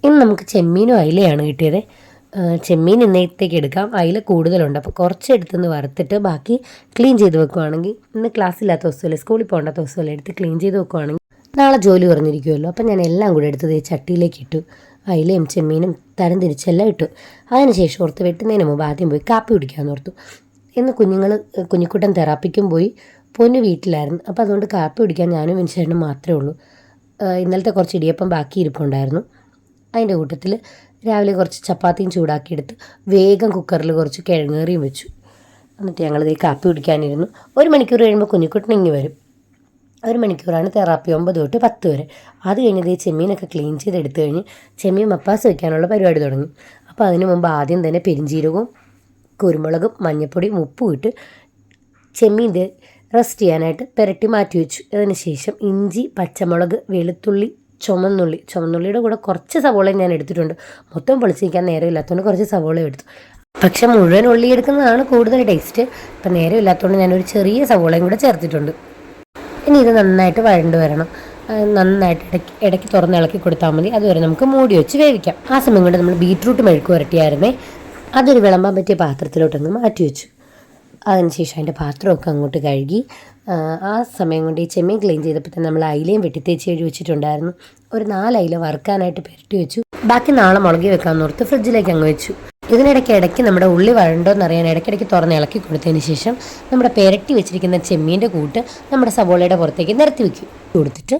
ഇന്ന് നമുക്ക് ചെമ്മീനും അയിലയാണ് കിട്ടിയത്. ചെമ്മീൻ ഇന്നത്തേക്ക് എടുക്കാം, അയില കൂടുതലുണ്ട്. അപ്പോൾ കുറച്ച് എടുത്തുനിന്ന് വറുത്തിട്ട് ബാക്കി ക്ലീൻ ചെയ്ത് വെക്കുവാണെങ്കിൽ, ഇന്ന് ക്ലാസ് ഇല്ലാത്ത ദിവസമല്ലേ, സ്കൂളിൽ പോകേണ്ട ദിവസമല്ലേ, എടുത്ത് ക്ലീൻ ചെയ്ത് വെക്കുവാണെങ്കിൽ നാളെ ജോലി കുറഞ്ഞിരിക്കുമല്ലോ. അപ്പം ഞാൻ എല്ലാം കൂടെ എടുത്തത് ചട്ടിയിലേക്ക് ഇട്ടു. അയിലയും ചെമ്മീനും തരം തിരിച്ചെല്ലാം ഇട്ടു. അതിനുശേഷം ഓർത്ത് വെട്ടുന്നതിന് മുമ്പ് ആദ്യം പോയി കാപ്പി കുടിക്കാമെന്ന് ഓർത്തു. ഇന്ന് കുഞ്ഞിക്കുട്ടൻ തെറാപ്പിക്കും പോയി, പൊന്നു വീട്ടിലായിരുന്നു. അപ്പോൾ അതുകൊണ്ട് കാപ്പി കുടിക്കാൻ ഞാനും വിൻസേട്ടനും മാത്രമേ ഉള്ളൂ. ഇന്നലത്തെ കുറച്ച് ഇടിയപ്പം ബാക്കി ഇരിപ്പുണ്ടായിരുന്നു. അതിൻ്റെ കൂട്ടത്തിൽ രാവിലെ കുറച്ച് ചപ്പാത്തിയും ചൂടാക്കിയെടുത്ത് വേഗം കുക്കറിൽ കുറച്ച് കിഴങ്ങേറിയും വെച്ചു. എന്നിട്ട് ഞങ്ങളിത് കാപ്പി കുടിക്കാനിരുന്നു. 1 മണിക്കൂർ കഴിയുമ്പോൾ കുഞ്ഞിക്കുട്ടൻ ഇങ്ങ് വരും. 1 മണിക്കൂറാണ് തെറാപ്പി, 9 തൊട്ട് 10 വരെ. അത് കഴിഞ്ഞത് ഈ ചെമ്മീനൊക്കെ ക്ലീൻ ചെയ്തെടുത്ത് കഴിഞ്ഞ് ചെമ്മീൻ മപ്പാസ് വയ്ക്കാനുള്ള പരിപാടി തുടങ്ങി. അപ്പോൾ അതിന് മുമ്പ് ആദ്യം തന്നെ പെരിഞ്ചീരകവും കുരുമുളകും മഞ്ഞൾപ്പൊടിയും ഉപ്പും ഇട്ട് ചെമ്മീൻ റെസ്റ്റ് ചെയ്യാനായിട്ട് പുരട്ടി മാറ്റി വെച്ചു. അതിന് ശേഷം ഇഞ്ചി, പച്ചമുളക്, വെളുത്തുള്ളി, ചുമന്നുള്ളിയുടെ കൂടെ കുറച്ച് സവോളയും ഞാൻ എടുത്തിട്ടുണ്ട്. മൊത്തം പൊളിച്ചിരിക്കാൻ നേരമില്ലാത്തതുകൊണ്ട് കുറച്ച് സവോള എടുത്തു. പക്ഷെ മുഴുവൻ ഉള്ളി എടുക്കുന്നതാണ് കൂടുതൽ ടേസ്റ്റ്. ഇപ്പം നേരമില്ലാത്തതുകൊണ്ട് ഞാനൊരു ചെറിയ സവോളയും കൂടെ ചേർത്തിട്ടുണ്ട്. ഇനി ഇത് നന്നായിട്ട് വഴണ്ട് വരണം. നന്നായിട്ട് ഇടയ്ക്ക് തുറന്ന് ഇളക്കി കൊടുത്താൽ മതി. അതുവരെ നമുക്ക് മൂടി വെച്ച് വേവിക്കാം. ആ സമയം കൊണ്ട് നമ്മൾ ബീറ്റ്റൂട്ട് മെഴുക്ക് പുരട്ടിയായിരുന്നേ, അതൊരു വിളമ്പാൻ പറ്റിയ പാത്രത്തിലോട്ടൊന്ന് മാറ്റി വെച്ചു. അതിനുശേഷം അതിൻ്റെ പാത്രമൊക്കെ അങ്ങോട്ട് കഴുകി ആ സമയം കൊണ്ട് ഈ ചെമ്മീൻ ക്ലീൻ ചെയ്തപ്പോൾ തന്നെ നമ്മൾ അയിലയും വെട്ടിത്തേച്ച് കഴുകി വെച്ചിട്ടുണ്ടായിരുന്നു. ഒരു 4 അയില വറുക്കാനായിട്ട് പുരട്ടി വെച്ചു. ബാക്കി നാളെ മുളകി വെക്കാമെന്ന് ഓർത്ത് ഫ്രിഡ്ജിലേക്ക് അങ്ങ് വെച്ചു. ഇതിനിടയ്ക്ക് നമ്മുടെ ഉള്ളി വഴണ്ടോയെന്നറിയാൻ ഇടയ്ക്കിടയ്ക്ക് തുറന്ന് ഇളക്കി കൊടുത്തതിന് ശേഷം നമ്മുടെ പുരട്ടി വെച്ചിരിക്കുന്ന ചെമ്മീൻ്റെ കൂട്ട് നമ്മുടെ സവോളയുടെ പുറത്തേക്ക് നിരത്തി വെക്കും. കൊടുത്തിട്ട്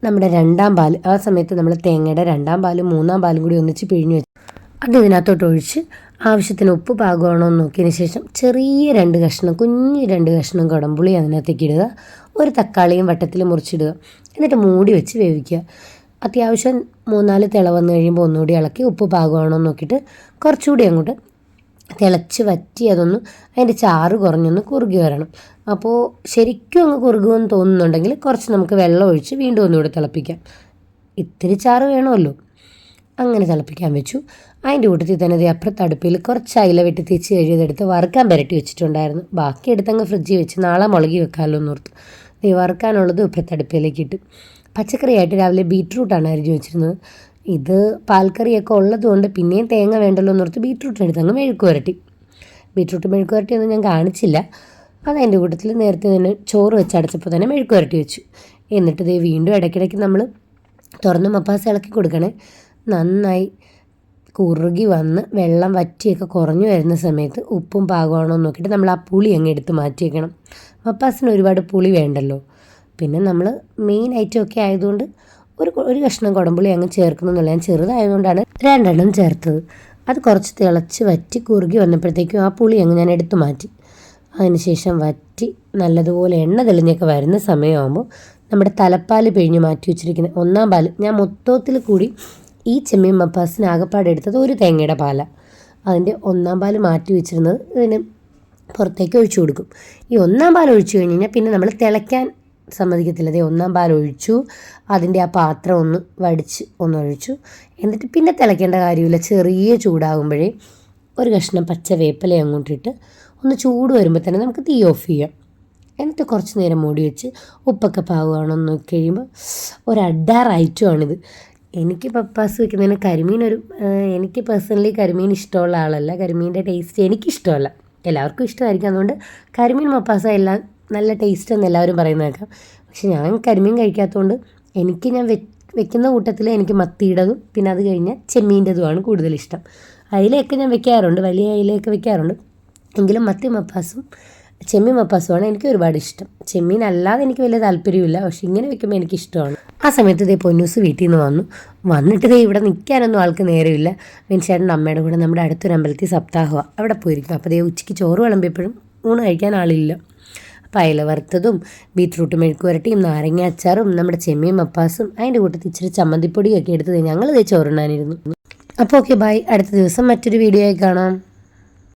നമ്മുടെ 2ാം പാൽ, ആ സമയത്ത് നമ്മൾ തേങ്ങയുടെ 2ാം പാലും 3ാം പാലും കൂടി ഒന്നിച്ച് പിഴിഞ്ഞ് വെച്ചു. അത് ഇതിനകത്തോട്ട് ഒഴിച്ച് ആവശ്യത്തിന് ഉപ്പ് പാകമാണോ എന്ന് നോക്കിയതിന് ശേഷം ചെറിയ 2 കഷ്ണം, കുഞ്ഞ് 2 കഷ്ണം കുടംപുളി അതിനകത്തേക്ക് ഇടുക. ഒരു തക്കാളിയും വട്ടത്തിൽ മുറിച്ചിടുക. എന്നിട്ട് മൂടി വെച്ച് വേവിക്കുക. അത്യാവശ്യം 3-4 തിള വന്നു കഴിയുമ്പോൾ ഒന്നുകൂടി ഇളക്കി ഉപ്പ് പാകമാണോ എന്ന് നോക്കിയിട്ട് കുറച്ചുകൂടി അങ്ങോട്ട് തിളച്ച് വറ്റി അതൊന്ന് അതിൻ്റെ ചാറ് കുറഞ്ഞൊന്ന് കുറുകി വരണം. അപ്പോൾ ശരിക്കും അങ്ങ് കുറുകുമെന്ന് തോന്നുന്നുണ്ടെങ്കിൽ കുറച്ച് നമുക്ക് വെള്ളം ഒഴിച്ച് വീണ്ടും ഒന്നുകൂടി തിളപ്പിക്കാം. ഇത്തിരി ചാറ് വേണമല്ലോ. അങ്ങനെ തിളപ്പിക്കാൻ വെച്ചു. അതിൻ്റെ കൂട്ടത്തിൽ തന്നെ അപ്പുറത്ത് അടുപ്പിൽ കുറച്ച് അയില വെട്ടി തേച്ച് കഴുകിയതെടുത്ത് വറുക്കാൻ പുരട്ടി വെച്ചിട്ടുണ്ടായിരുന്നു. ബാക്കി എടുത്തങ്ങ് ഫ്രിഡ്ജിൽ വെച്ച് നാളെ മുളകി വെക്കാമല്ലോ എന്നോർത്ത് വറുക്കാനുള്ളത് ഇപ്പുറത്ത് അടുപ്പിലേക്ക് ഇട്ട്. പച്ചക്കറിയായിട്ട് രാവിലെ ബീറ്റ്റൂട്ടാണ് അരിഞ്ഞു വെച്ചിരുന്നത്. ഇത് പാൽക്കറിയൊക്കെ ഉള്ളതുകൊണ്ട് പിന്നെയും തേങ്ങ വേണ്ടല്ലോ എന്നോർത്ത് ബീറ്റ്റൂട്ട് എടുത്തങ്ങ് മെഴുക്ക് പുരട്ടി. ബീറ്റ്റൂട്ട് മെഴുക്ക് പുരട്ടിയൊന്നും ഞാൻ കാണിച്ചില്ല. അതതിൻ്റെ കൂട്ടത്തിൽ നേരത്തെ തന്നെ ചോറ് വെച്ചടച്ചപ്പോൾ തന്നെ മെഴുക്ക് പുരട്ടി വെച്ചു. എന്നിട്ട് വീണ്ടും ഇടയ്ക്കിടയ്ക്ക് നമ്മൾ തുറന്ന് മപ്പാസ് ഇളക്കി കൊടുക്കണേ. നന്നായി കുറുകി വന്ന് വെള്ളം വറ്റിയൊക്കെ കുറഞ്ഞു വരുന്ന സമയത്ത് ഉപ്പും പാകമാണോ എന്ന് നോക്കിയിട്ട് നമ്മൾ ആ പുളി അങ്ങ് എടുത്ത് മാറ്റി വയ്ക്കണം. മപ്പാസിന് ഒരുപാട് പുളി വേണ്ടല്ലോ. പിന്നെ നമ്മൾ മെയിൻ ഐറ്റമൊക്കെ ആയതുകൊണ്ട് ഒരു കഷ്ണം കുടംപുളി അങ്ങ് ചേർക്കണമെന്നുള്ള, ഞാൻ ചെറുതായതുകൊണ്ടാണ് 2 എണ്ണം ചേർത്തത്. അത് കുറച്ച് തിളച്ച് വറ്റി കുറുകി വന്നപ്പോഴത്തേക്കും ആ പുളി അങ്ങ് ഞാൻ എടുത്തു മാറ്റി. അതിനുശേഷം വറ്റി നല്ലതുപോലെ എണ്ണ തെളിഞ്ഞൊക്കെ വരുന്ന സമയമാകുമ്പോൾ നമ്മുടെ തലപ്പാൽ പിഴിഞ്ഞ് മാറ്റി വെച്ചിരിക്കുന്ന 1ാം പാൽ, ഞാൻ മൊത്തത്തിൽ കൂടി ഈ ചെമ്മീൻ മപ്പാസിന് ആകപ്പാടെ എടുത്തത് 1 തേങ്ങയുടെ പാലാണ്. അതിൻ്റെ 1ാം പാൽ മാറ്റി വെച്ചിരുന്നത് ഇതിന് പുറത്തേക്ക് ഒഴിച്ചു കൊടുക്കും. ഈ 1ാം പാൽ ഒഴിച്ചു കഴിഞ്ഞ് കഴിഞ്ഞാൽ പിന്നെ നമ്മൾ തിളയ്ക്കാൻ സമ്മതിക്കത്തില്ല. 1ാം പാൽ ഒഴിച്ചു, അതിൻ്റെ ആ പാത്രം ഒന്ന് വടിച്ച് ഒന്നൊഴിച്ചു. എന്നിട്ട് പിന്നെ തിളയ്ക്കേണ്ട കാര്യമില്ല. ചെറിയ ചൂടാകുമ്പോഴേ ഒരു കഷ്ണം പച്ച വേപ്പില അങ്ങോട്ടിട്ട് ഒന്ന് ചൂട് വരുമ്പോൾ തന്നെ നമുക്ക് തീ ഓഫ് ചെയ്യാം. എന്നിട്ട് കുറച്ച് നേരം മൂടി വെച്ച് ഉപ്പൊക്കെ പാകമാണോ എന്ന് നോക്കി കഴിയുമ്പോൾ ഒരു അഡാർ ഐറ്റമാണിത്. എനിക്ക് പപ്പാസ് വയ്ക്കുന്നതിന് എനിക്ക് പേഴ്സണലി കരിമീൻ ഇഷ്ടമുള്ള ആളല്ല. കരിമീൻ്റെ ടേസ്റ്റ് എനിക്കിഷ്ടമല്ല, എല്ലാവർക്കും ഇഷ്ടമായിരിക്കും. അതുകൊണ്ട് കരിമീൻ മപ്പാസ എല്ലാം നല്ല ടേസ്റ്റ് എന്ന് എല്ലാവരും പറയുന്നത് കേൾക്കാം. പക്ഷെ ഞാൻ കരിമീൻ കഴിക്കാത്തതുകൊണ്ട് ഞാൻ വെക്കുന്ന കൂട്ടത്തിൽ എനിക്ക് മത്തിയുടേതും പിന്നെ അത് കഴിഞ്ഞാൽ ചെമ്മീൻ്റെതുമാണ് കൂടുതൽ ഇഷ്ടം. അയിലയൊക്കെ ഞാൻ വെക്കാറുണ്ട്, വലിയ അയിലയൊക്കെ വെക്കാറുണ്ട്. എങ്കിലും മത്തി മപ്പാസും ചെമ്മീൻ മപ്പാസുമാണ് എനിക്ക് ഒരുപാട് ഇഷ്ടം. ചെമ്മീൻ അല്ലാതെ എനിക്ക് വലിയ താല്പര്യമില്ല, പക്ഷെ ഇങ്ങനെ വെക്കുമ്പോൾ എനിക്കിഷ്ടമാണ്. ആ സമയത്ത് പൊന്നൂസ് വീട്ടിൽ നിന്ന് വന്നിട്ട് ഇവിടെ നിൽക്കാനൊന്നും ആൾക്ക് നേരമില്ല. വിൻസേട്ടൻ്റെ അമ്മയുടെ കൂടെ നമ്മുടെ അടുത്തൊരു അമ്പലത്തിൽ സപ്താഹമാണ്, അവിടെ പോയിരിക്കും. അപ്പോൾ ഉച്ചയ്ക്ക് ചോറ് വിളമ്പിയപ്പോഴും ഊണ് കഴിക്കാൻ ആളില്ല. അപ്പോൾ അയില വറുത്തതും ബീറ്റ്റൂട്ട് മെഴുക്ക് പുരട്ടിയും നാരങ്ങ അച്ചാറും നമ്മുടെ ചെമ്മീൻ മപ്പാസും അതിൻ്റെ കൂട്ടത്തിൽ ഇച്ചിരി ചമ്മന്തിപ്പൊടിയൊക്കെ എടുത്തത് ഞങ്ങൾ ചോറുണ്ണാനിരുന്നു. അപ്പോൾ ഓക്കെ, ബൈ. അടുത്ത ദിവസം മറ്റൊരു വീഡിയോ ആയി കാണാം.